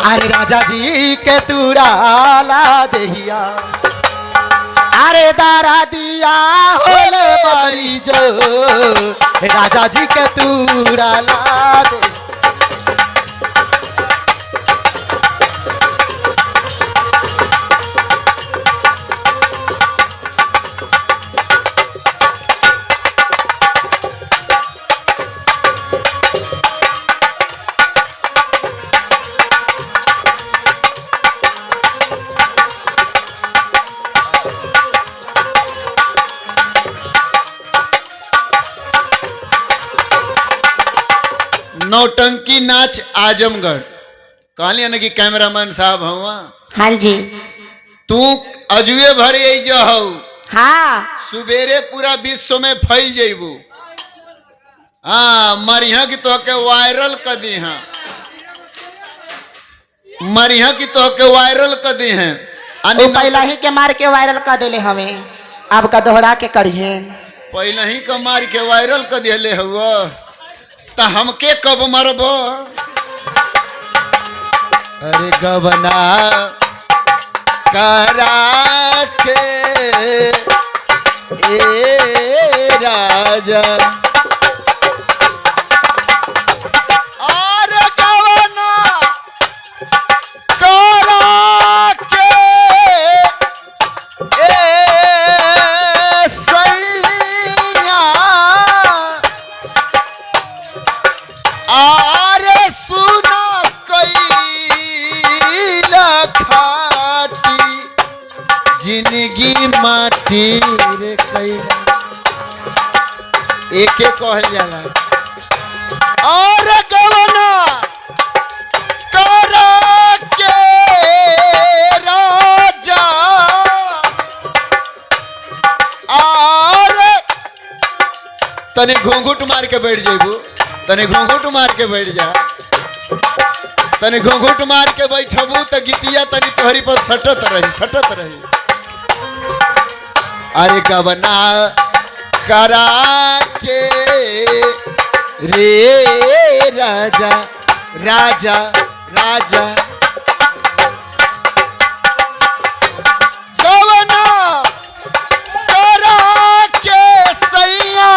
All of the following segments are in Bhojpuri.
अरे राजा जी के तुराला देहिया अरे दारा दिया होले बड़ी जो राजा जी के तुराला दे। नौटंकी नाच आजमगढ़ कहलिए ना कि कैमरामैन साहब हुआ। हाँ जी। तू अजुए भर जो हो हाँ सुबेरे पूरा विश्व में फैल जेबू। हाँ मरिया की तो के वायरल कर दी हैं, मरिया की तो के वायरल कर दी हैं। पहला ही के मार के वायरल कर दिले हमें, अब का दोहरा के करिए। पहला ही का मार के वायरल कर दिले हुआ तो हमके कब मरब। अरे गबना करा के ए राजा और गबना करा के ए सैया आरे सुना कैला खाटी जिंदगी माटी रे कैला एक एक कहल जाला। और गवना करा के राजा और तने घूंघट मार के बैठ जेबू, तने घूंघट मार के बैठ जा, तने घूंघट मार के बैठबू तो गीतिया तनी तोहरी पर सटत रही सटत रही। अरे गबना करा के रे राजा राजा राजा गबना करा के सैया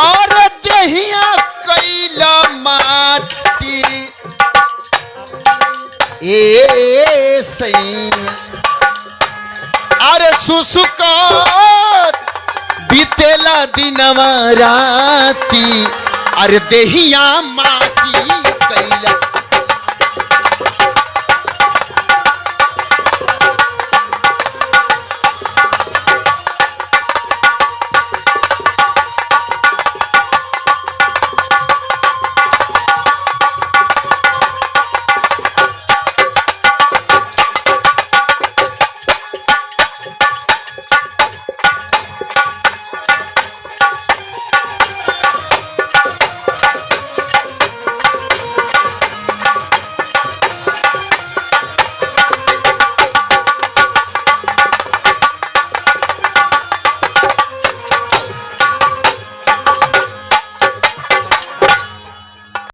और देहिया कैला माटी ए सैया अरे सुसुकात बीतेला दिनवा राती अरे देहिया माटी